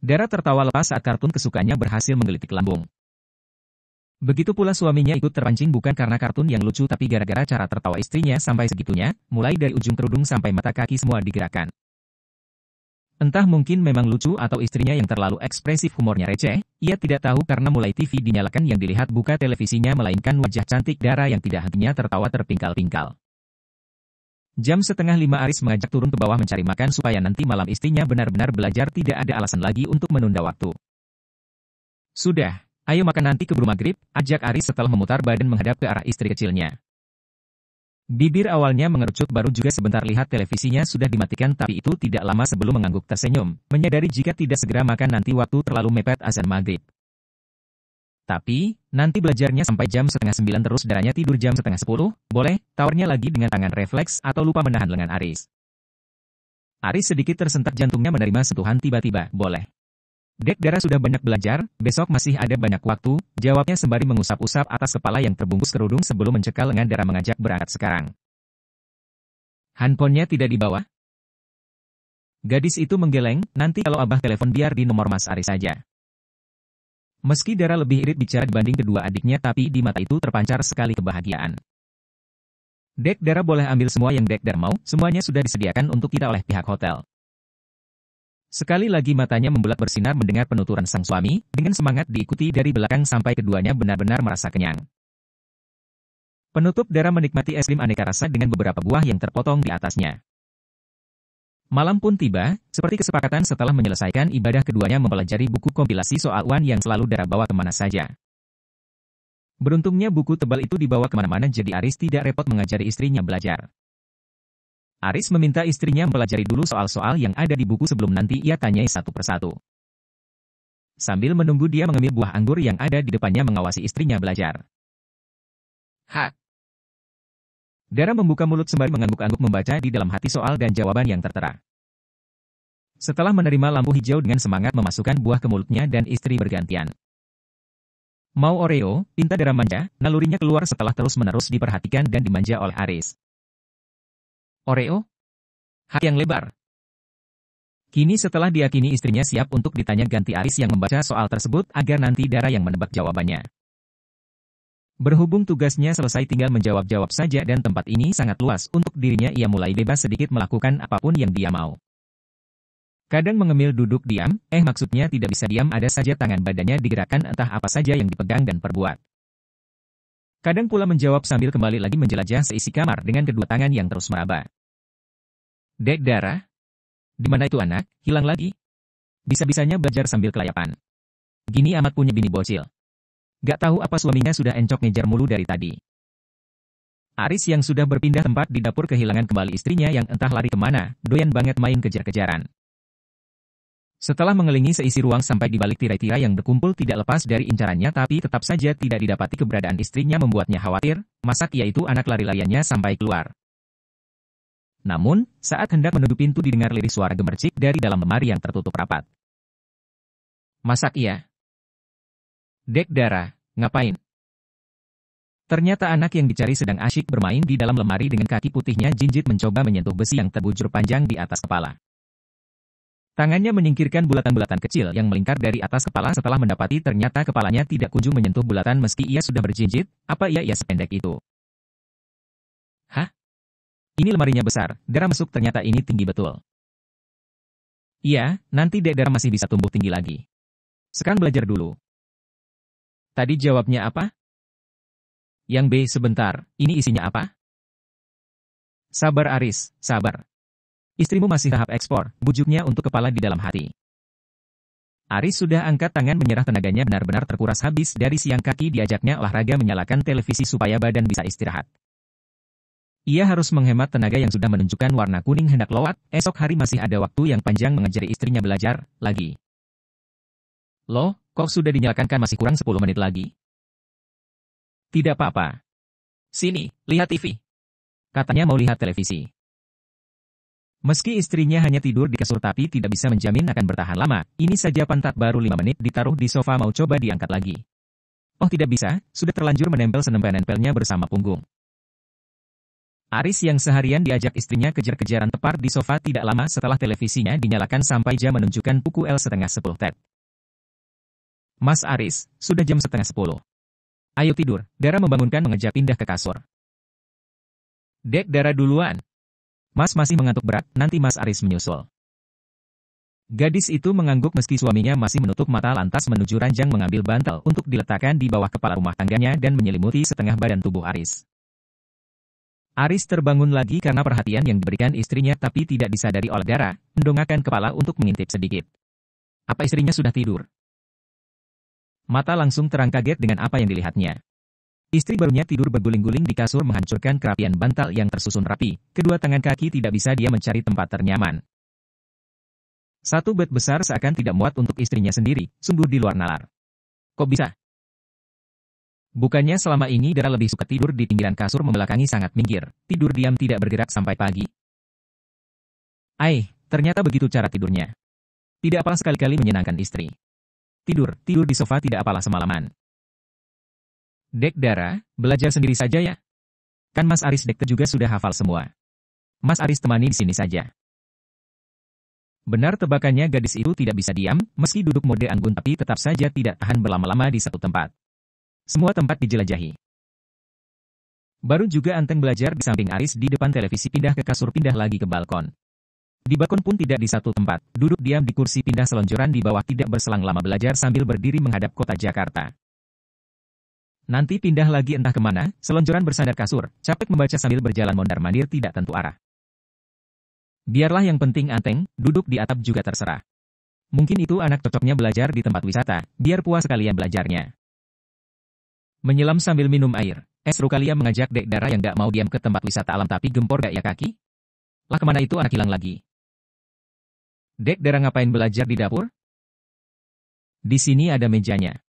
Dara tertawa lepas saat kartun kesukaannya berhasil menggelitik lambung. Begitu pula suaminya ikut terpancing bukan karena kartun yang lucu tapi gara-gara cara tertawa istrinya sampai segitunya, mulai dari ujung kerudung sampai mata kaki semua digerakkan. Entah mungkin memang lucu atau istrinya yang terlalu ekspresif humornya receh, ia tidak tahu karena mulai TV dinyalakan yang dilihat buka televisinya melainkan wajah cantik Dara yang tidak hentinya tertawa terpingkal-pingkal. Jam 4:30 Aris mengajak turun ke bawah mencari makan supaya nanti malam istrinya benar-benar belajar tidak ada alasan lagi untuk menunda waktu. Sudah. Ayo makan nanti keburu maghrib, ajak Aris setelah memutar badan menghadap ke arah istri kecilnya. Bibir awalnya mengerucut baru juga sebentar lihat televisinya sudah dimatikan tapi itu tidak lama sebelum mengangguk tersenyum, menyadari jika tidak segera makan nanti waktu terlalu mepet azan maghrib. Tapi, nanti belajarnya sampai jam 8:30 terus darahnya tidur jam 9:30, boleh, tawarnya lagi dengan tangan refleks atau lupa menahan lengan Aris. Aris sedikit tersentak jantungnya menerima sentuhan tiba-tiba, boleh. Dek Dara sudah banyak belajar, besok masih ada banyak waktu, jawabnya sembari mengusap-usap atas kepala yang terbungkus kerudung sebelum mencekal lengan Dara mengajak berangkat sekarang. Handphonenya tidak dibawa? Gadis itu menggeleng, nanti kalau abah telepon biar di nomor Mas Aris saja. Meski Dara lebih irit bicara dibanding kedua adiknya tapi di mata itu terpancar sekali kebahagiaan. Dek Dara boleh ambil semua yang Dek Dara mau, semuanya sudah disediakan untuk kita oleh pihak hotel. Sekali lagi matanya membulat bersinar mendengar penuturan sang suami, dengan semangat diikuti dari belakang sampai keduanya benar-benar merasa kenyang. Penutup Dara menikmati es krim aneka rasa dengan beberapa buah yang terpotong di atasnya. Malam pun tiba, seperti kesepakatan setelah menyelesaikan ibadah keduanya mempelajari buku kompilasi soal UAN yang selalu Dara bawa kemana saja. Beruntungnya buku tebal itu dibawa kemana-mana jadi Aris tidak repot mengajari istrinya belajar. Aris meminta istrinya mempelajari dulu soal-soal yang ada di buku sebelum nanti ia tanyai satu persatu. Sambil menunggu dia mengemil buah anggur yang ada di depannya mengawasi istrinya belajar. Hak. Dara membuka mulut sembari mengangguk-angguk membaca di dalam hati soal dan jawaban yang tertera. Setelah menerima lampu hijau dengan semangat memasukkan buah ke mulutnya dan istri bergantian. Mau Oreo, pinta Dara manja, nalurinya keluar setelah terus-menerus diperhatikan dan dimanja oleh Aris. Oreo? Hak yang lebar. Kini setelah diyakini istrinya siap untuk ditanya ganti Aris yang membaca soal tersebut agar nanti Dara yang menebak jawabannya. Berhubung tugasnya selesai tinggal menjawab-jawab saja dan tempat ini sangat luas untuk dirinya ia mulai bebas sedikit melakukan apapun yang dia mau. Kadang mengemil duduk diam, maksudnya tidak bisa diam ada saja tangan badannya digerakkan entah apa saja yang dipegang dan perbuat. Kadang pula menjawab sambil kembali lagi menjelajah seisi kamar dengan kedua tangan yang terus meraba. Dek Dara? Di mana itu anak? Hilang lagi? Bisa-bisanya belajar sambil kelayapan. Gini amat punya bini bocil. Gak tahu apa suaminya sudah encok ngejar mulu dari tadi. Aris yang sudah berpindah tempat di dapur kehilangan kembali istrinya yang entah lari kemana, doyan banget main kejar-kejaran. Setelah mengelilingi seisi ruang sampai di balik tirai-tirai yang berkumpul tidak lepas dari incarannya tapi tetap saja tidak didapati keberadaan istrinya membuatnya khawatir, masak ia itu anak lari-lariannya sampai keluar. Namun, saat hendak menuju pintu didengar lirih suara gemercik dari dalam lemari yang tertutup rapat. Masak ia. Dek Dara, ngapain? Ternyata anak yang dicari sedang asyik bermain di dalam lemari dengan kaki putihnya jinjit mencoba menyentuh besi yang terbujur panjang di atas kepala. Tangannya menyingkirkan bulatan-bulatan kecil yang melingkar dari atas kepala setelah mendapati ternyata kepalanya tidak kunjung menyentuh bulatan meski ia sudah berjinjit, apa ia sependek itu? Hah? Ini lemarinya besar, Dara masuk ternyata ini tinggi betul. Iya, nanti Dek Dara masih bisa tumbuh tinggi lagi. Sekarang belajar dulu. Tadi jawabnya apa? Yang B sebentar, ini isinya apa? Sabar Aris, sabar. Istrimu masih tahap ekspor, bujuknya untuk kepala di dalam hati. Aris sudah angkat tangan menyerah tenaganya benar-benar terkuras habis dari siang kaki diajaknya olahraga menyalakan televisi supaya badan bisa istirahat. Ia harus menghemat tenaga yang sudah menunjukkan warna kuning hendak lewat, esok hari masih ada waktu yang panjang mengajari istrinya belajar, lagi. Loh, kok sudah dinyalakan kan masih kurang 10 menit lagi? Tidak apa-apa. Sini, lihat TV. Katanya mau lihat televisi. Meski istrinya hanya tidur di kasur tapi tidak bisa menjamin akan bertahan lama, ini saja pantat baru 5 menit ditaruh di sofa mau coba diangkat lagi. Oh tidak bisa, sudah terlanjur menempel senempel-nempelnya bersama punggung. Aris yang seharian diajak istrinya kejar-kejaran tepar di sofa tidak lama setelah televisinya dinyalakan sampai jam menunjukkan pukul 9:30 Tet. Mas Aris, sudah jam 9:30. Ayo tidur, Dara membangunkan mengejak pindah ke kasur. Dek Dara duluan. Mas masih mengantuk berat, nanti Mas Aris menyusul. Gadis itu mengangguk meski suaminya masih menutup mata lantas menuju ranjang mengambil bantal untuk diletakkan di bawah kepala rumah tangganya dan menyelimuti setengah badan tubuh Aris. Aris terbangun lagi karena perhatian yang diberikan istrinya tapi tidak disadari oleh Dara, mendongakkan kepala untuk mengintip sedikit. Apa istrinya sudah tidur? Mata langsung terang kaget dengan apa yang dilihatnya. Istri barunya tidur berguling-guling di kasur menghancurkan kerapian bantal yang tersusun rapi, kedua tangan kaki tidak bisa dia mencari tempat ternyaman. Satu bed besar seakan tidak muat untuk istrinya sendiri, sungguh di luar nalar. Kok bisa? Bukannya selama ini Dara lebih suka tidur di pinggiran kasur membelakangi sangat minggir, tidur diam tidak bergerak sampai pagi. Ternyata begitu cara tidurnya. Tidak apalah sekali-kali menyenangkan istri. Tidur di sofa tidak apalah semalaman. Dek Dara, belajar sendiri saja ya. Kan Mas Aris Dekte juga sudah hafal semua. Mas Aris temani di sini saja. Benar tebakannya gadis itu tidak bisa diam, meski duduk mode anggun tapi tetap saja tidak tahan berlama-lama di satu tempat. Semua tempat dijelajahi. Baru juga Anteng belajar di samping Aris di depan televisi pindah ke kasur pindah lagi ke balkon. Di balkon pun tidak di satu tempat, duduk diam di kursi pindah selonjoran di bawah tidak berselang lama belajar sambil berdiri menghadap kota Jakarta. Nanti pindah lagi entah kemana, selonjoran bersandar kasur, capek membaca sambil berjalan mondar-mandir tidak tentu arah. Biarlah yang penting Anteng, duduk di atap juga terserah. Mungkin itu anak cocoknya belajar di tempat wisata, biar puas sekalian belajarnya. Menyelam sambil minum air, Rukalia mengajak Dek Dara yang gak mau diam ke tempat wisata alam tapi gempor gak ya kaki? Lah kemana itu anak hilang lagi? Dek Dara ngapain belajar di dapur? Di sini ada mejanya.